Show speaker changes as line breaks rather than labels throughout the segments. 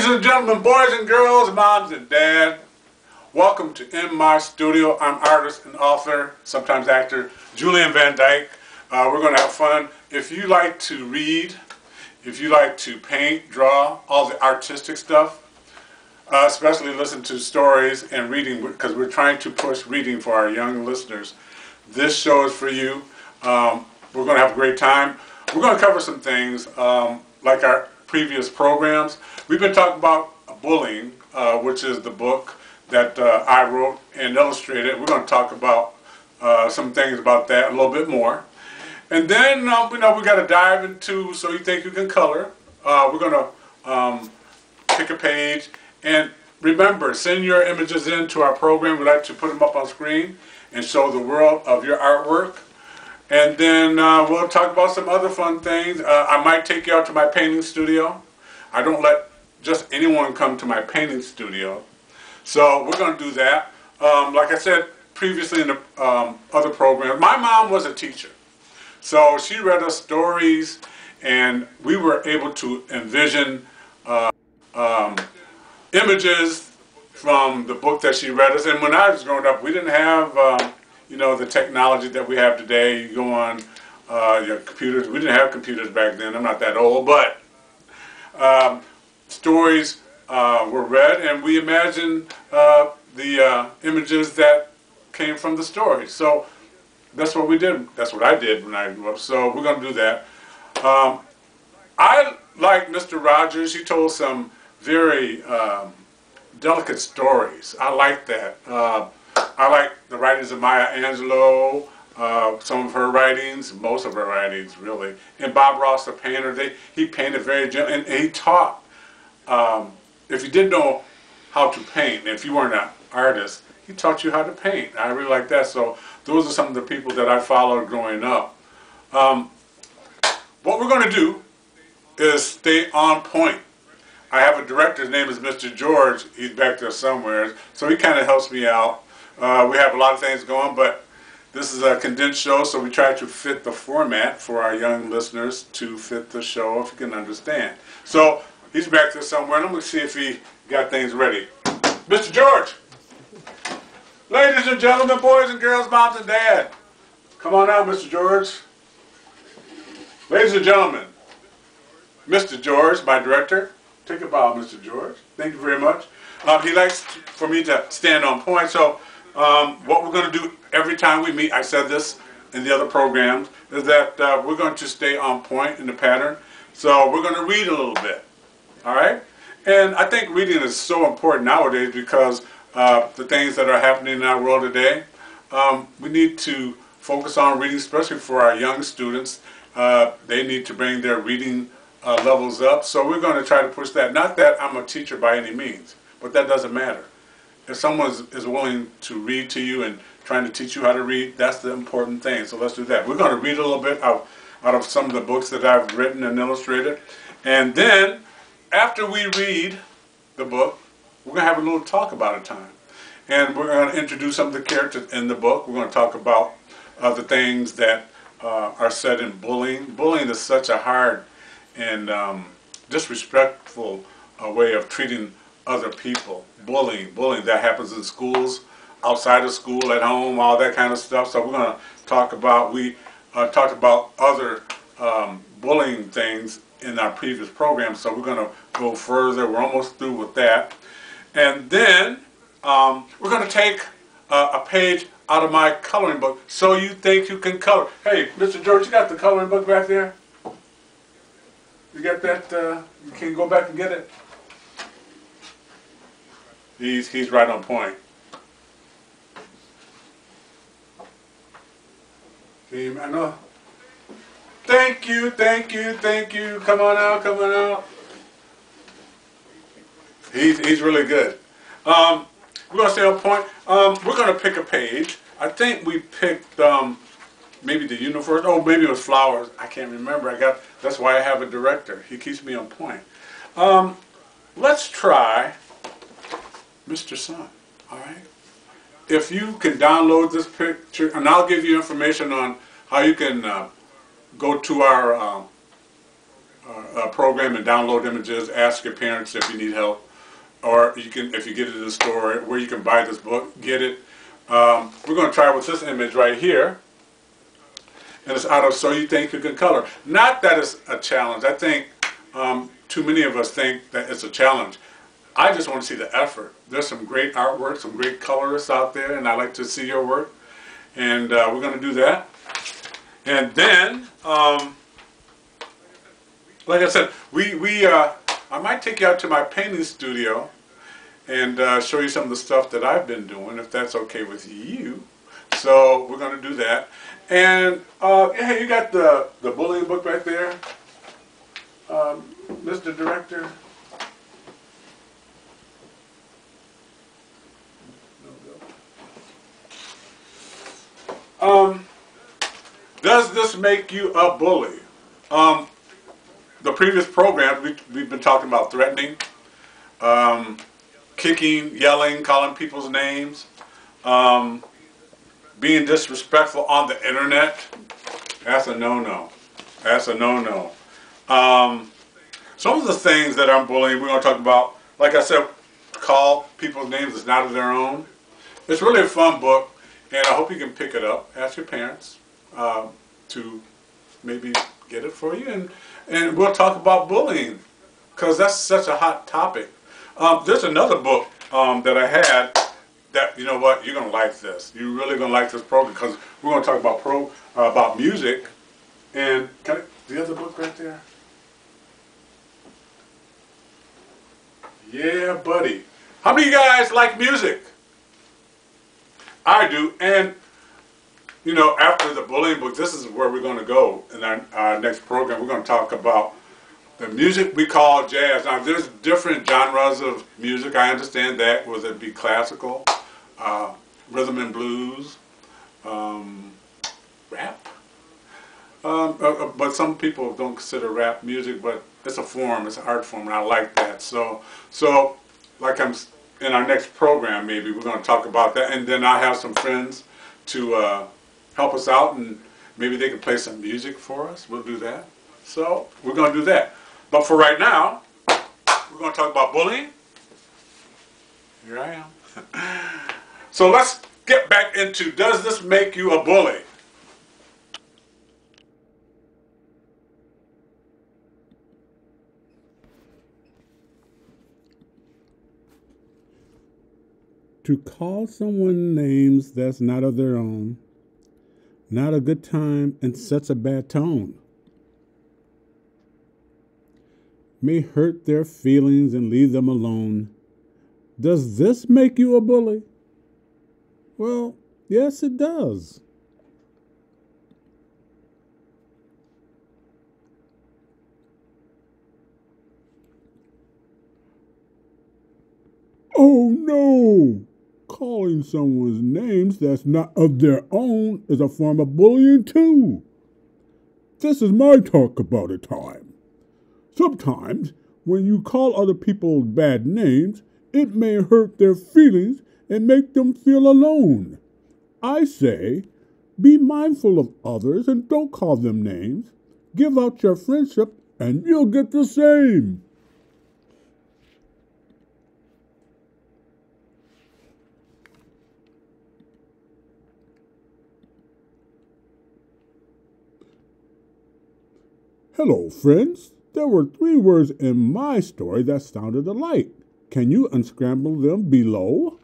Ladies and gentlemen, boys and girls, moms and dads, welcome to In My Studio. I'm artist and author, sometimes actor, Julian Van Dyke. We're going to have fun. If you like to read, if you like to paint, draw, all the artistic stuff, especially listen to stories and reading, because we're trying to push reading for our young listeners, this show is for you. We're going to have a great time. We're going to cover some things like our previous programs. We've been talking about bullying, which is the book that I wrote and illustrated. We're going to talk about some things about that a little bit more. And then, we got to dive into So You Think You Can Color. We're going to pick a page. And remember, send your images into our program. We'd like to put them up on screen and show the world of your artwork. And then we'll talk about some other fun things. I might take you out to my painting studio. I don't let just anyone come to my painting studio. So we're going to do that. Like I said previously in the other program, my mom was a teacher. So she read us stories, and we were able to envision images from the book that she read us. And when I was growing up, we didn't have the technology that we have today. You go on your computers. We didn't have computers back then. I'm not that old, but stories were read, and we imagined the images that came from the story. So that's what we did. That's what I did when I grew up. So we're going to do that. I like Mr. Rogers. He told some very delicate stories. I like that. I like the writings of Maya Angelou, some of her writings, most of her writings, really. And Bob Ross, the painter, he painted very gently, and he taught. If you didn't know how to paint, if you weren't an artist, he taught you how to paint. I really like that. So those are some of the people that I followed growing up. What we're going to do is stay on point. I have a director, his name is Mr. George. He's back there somewhere, so he kind of helps me out. We have a lot of things going, but this is a condensed show, so we try to fit the format for our young listeners to fit the show, if you can understand. So he's back there somewhere, and I'm going to see if he got things ready. Mr. George! Ladies and gentlemen, boys and girls, moms and dads, come on out, Mr. George. Ladies and gentlemen, Mr. George, my director. Take a bow, Mr. George. Thank you very much. He likes for me to stand on point, so what we're going to do every time we meet, I said this in the other programs, is that we're going to stay on point in the pattern. So we're going to read a little bit, all right? And I think reading is so important nowadays because the things that are happening in our world today, we need to focus on reading, especially for our young students. They need to bring their reading levels up. So we're going to try to push that. Not that I'm a teacher by any means, but that doesn't matter. If someone is willing to read to you and trying to teach you how to read, that's the important thing. So let's do that. We're going to read a little bit out of some of the books that I've written and illustrated. And then, after we read the book, we're going to have a little talk about a time. And we're going to introduce some of the characters in the book. We're going to talk about the things that are said in bullying. Bullying is such a hard and disrespectful way of treating other people. Bullying that happens in schools, outside of school, at home, all that kind of stuff. So we're going to talk about, we talked about other bullying things in our previous program, so we're going to go further. We're almost through with that. And then we're going to take a page out of my coloring book, So You Think You Can Color. Hey, Mr. George, you got the coloring book back there? You got that? You can go back and get it? He's right on point. See, I know. Thank you, thank you, thank you. Come on out, come on out. He's really good. We're going to stay on point. We're going to pick a page. I think we picked maybe the universe. Oh, maybe it was flowers. I can't remember. That's why I have a director. He keeps me on point. Let's try Mr. Sun. All right. If you can download this picture, and I'll give you information on how you can go to our program and download images. Ask your parents if you need help, or you can, if you get it in the store where you can buy this book, get it. We're going to try with this image right here, and it's out of So You Think You Can Color. Not that it's a challenge. I think too many of us think that it's a challenge. I just want to see the effort. There's some great artwork, some great colorists out there, and I like to see your work. And we're going to do that. And then, like I said, I might take you out to my painting studio and show you some of the stuff that I've been doing, if that's okay with you. So we're going to do that. And hey, you got the bullying book right there, Mr. Director. Does this make you a bully? The previous programs, we've been talking about threatening, kicking, yelling, calling people's names, being disrespectful on the internet. That's a no-no. That's a no-no. Some of the things that I'm bullying, we're going to talk about, like I said, call people's names that's not of their own. It's really a fun book, and I hope you can pick it up. Ask your parents to maybe get it for you, and we'll talk about bullying, because that's such a hot topic. There's another book that I had that, you know what, you're going to like this. You're really going to like this program, because we're going to talk about music. And the other book right there? Yeah, buddy. How many of you guys like music? I do. And, you know, after the bullying book, this is where we're going to go in our next program. We're going to talk about the music we call jazz. Now, there's different genres of music. I understand that, whether it be classical, rhythm and blues, rap. But some people don't consider rap music, but it's a form, it's an art form, and I like that. So like in our next program, maybe we're going to talk about that, and then I have some friends to help us out, and maybe they can play some music for us. We'll do that. So we're going to do that. But for right now, we're going to talk about bullying. Here I am. So let's get back into, does this make you a bully?
To call someone names that's not of their own, not a good time and sets a bad tone, may hurt their feelings and leave them alone. Does this make you a bully? Well, yes, it does. Oh no! Calling someone's names that's not of their own is a form of bullying too. This is my talk about it time. Sometimes, when you call other people bad names, it may hurt their feelings and make them feel alone. I say, be mindful of others and don't call them names. Give out your friendship and you'll get the same. Hello, friends. There were 3 words in my story that sounded alike. Can you unscramble them below?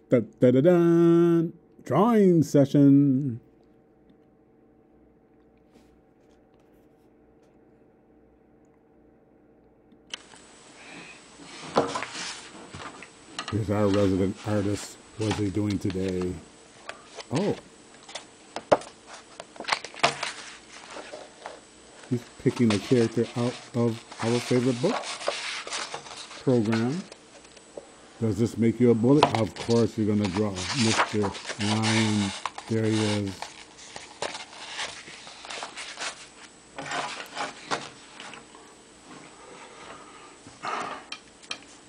Da da da da. Drawing session. Here's our resident artist. What's he doing today? Oh. He's picking a character out of our favorite book program. Does this make you a bully? Of course you're going to draw Mr. Lion. There he is.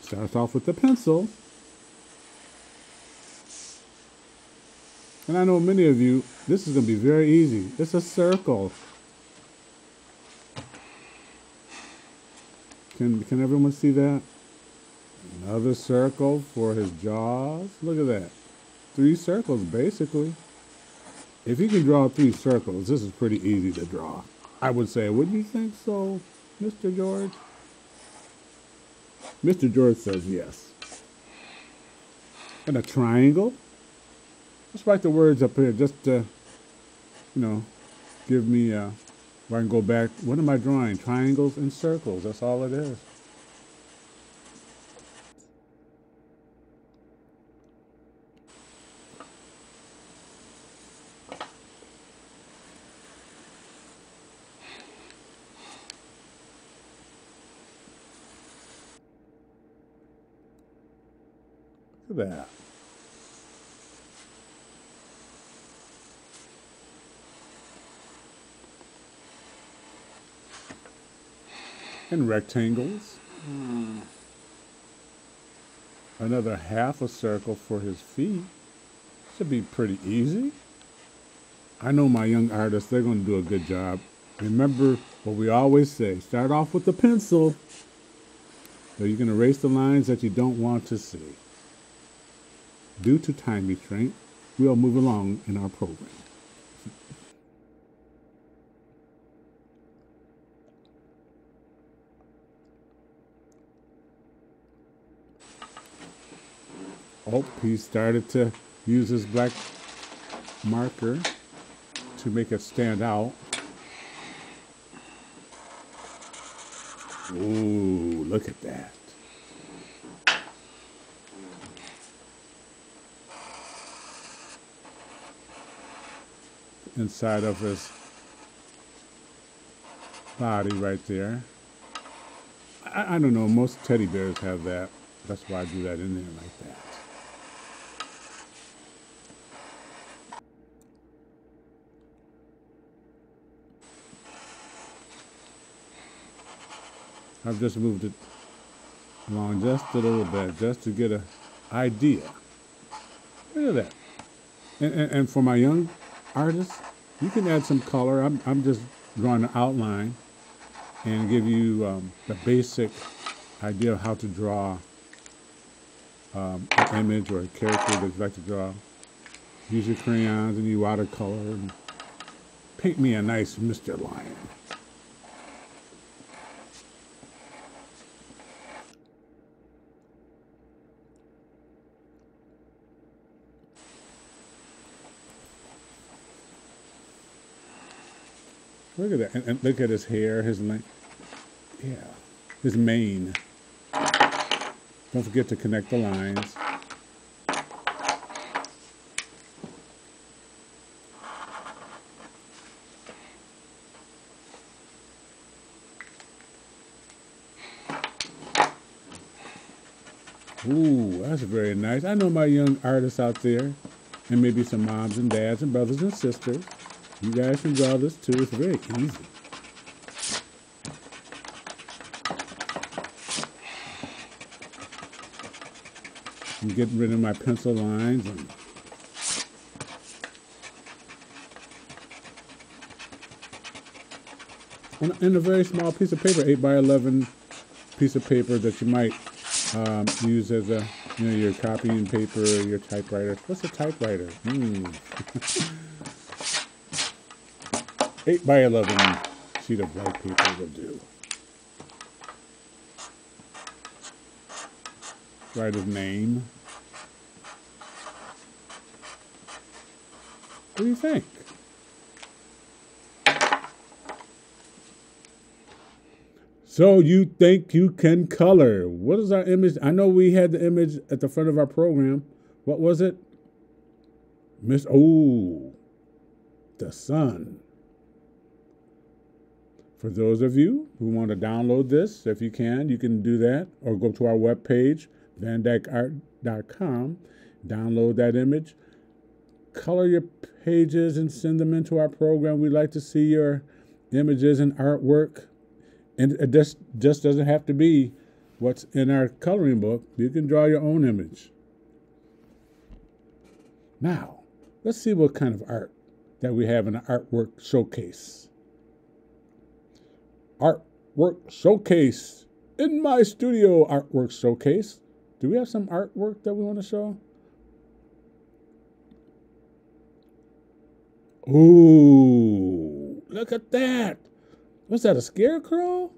Starts off with the pencil. And I know many of you, this is going to be very easy. It's a circle. Can everyone see that? Another circle for his jaws. Look at that. 3 circles, basically. If you can draw 3 circles, this is pretty easy to draw. I would say, wouldn't you think so, Mr. George? Mr. George says yes. And a triangle. Let's write the words up here just to, give me, where I can go back. What am I drawing? Triangles and circles. That's all it is. Look at that. And rectangles. Another half a circle for his feet. Should be pretty easy. I know my young artists, they're going to do a good job. Remember what we always say, start off with the pencil. So you can erase the lines that you don't want to see. Due to time restraint, we'll move along in our program. Oh, he started to use his black marker to make it stand out. Ooh, look at that. Inside of his body right there. I don't know, most teddy bears have that. That's why I do that in there like that. I've just moved it along just a little bit, just to get an idea. Look at that. And for my young artists, you can add some color. I'm just drawing an outline and give you the basic idea of how to draw an image or a character that you'd like to draw. Use your crayons and your watercolor and paint me a nice Mr. Lion. Look at that, and look at his hair, his length. Yeah, his mane. Don't forget to connect the lines. Ooh, that's very nice. I know my young artists out there, and maybe some moms and dads and brothers and sisters. You guys can draw this too. It's very easy. I'm getting rid of my pencil lines and a very small piece of paper, 8 by 11 piece of paper that you might use as a, your copying paper or your typewriter. What's a typewriter? 8 by 11 sheet of white paper will do. Write his name. What do you think? So you think you can color. What is our image? I know we had the image at the front of our program. What was it? The sun. For those of you who want to download this, if you can do that, or go to our webpage, vandykeart.com, download that image, color your pages and send them into our program. We'd like to see your images and artwork. And it just doesn't have to be what's in our coloring book. You can draw your own image. Now, let's see what kind of art that we have in the artwork showcase. Artwork showcase. In my studio, artwork showcase. Do we have some artwork that we want to show? Ooh, look at that. What's that, a scarecrow?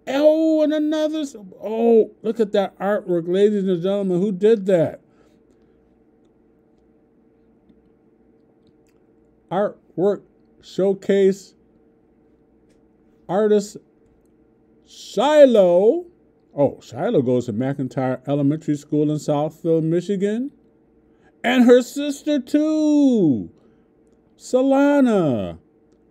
Oh, and another. Oh, look at that artwork, ladies and gentlemen. Who did that? Artwork showcase. Artist Shiloh. Oh, Shiloh goes to McIntyre Elementary School in Southfield, Michigan. And her sister, too. Solana.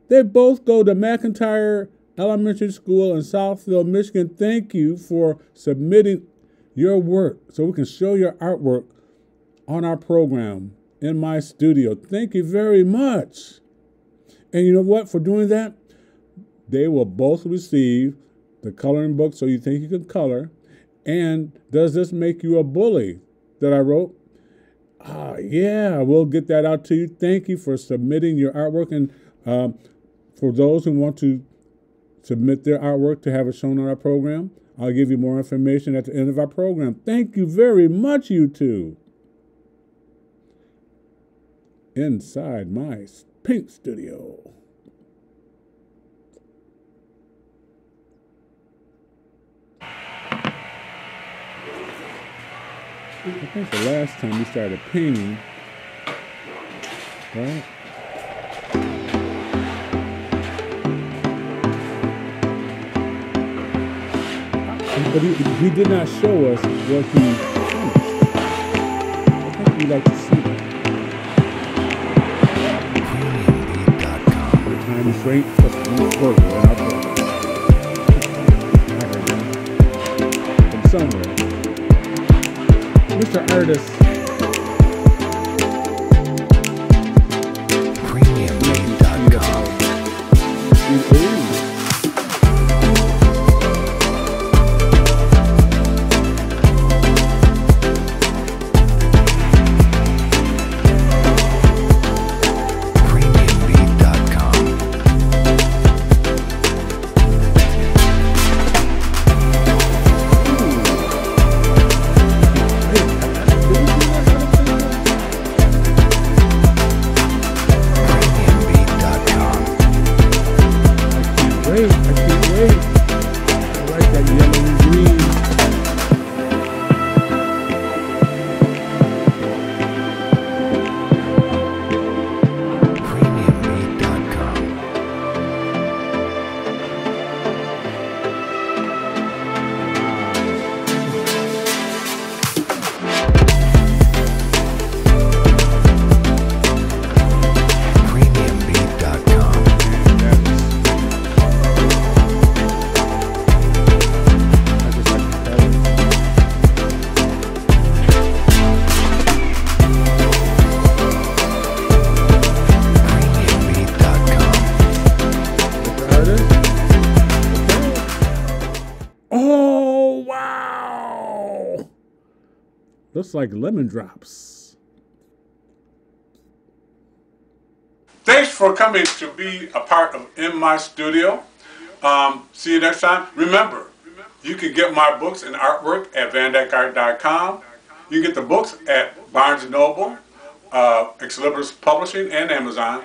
They both go to McIntyre Elementary School in Southfield, Michigan. Thank you for submitting your work so we can show your artwork on our program in my studio. Thank you very much. And you know what? For doing that, they will both receive the coloring book, So You Think You Can Color. And Does This Make You a Bully that I wrote? Yeah, we'll get that out to you. Thank you for submitting your artwork. And for those who want to submit their artwork to have it shown on our program, I'll give you more information at the end of our program. Thank you very much, you two. Inside my pink studio. I think the last time we started painting, right? But he did not show us what he finished. I think we'd like to see that. The time is right for the burger in our program. From somewhere. Mr. Artist. Premiumbeat.com. Looks like lemon drops.
Thanks for coming to be a part of In My Studio. See you next time. Remember, you can get my books and artwork at vandykeart.com. You can get the books at Barnes & Noble, Ex-Libris Publishing, and Amazon.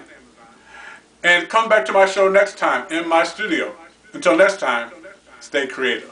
And come back to my show next time, In My Studio. Until next time, stay creative.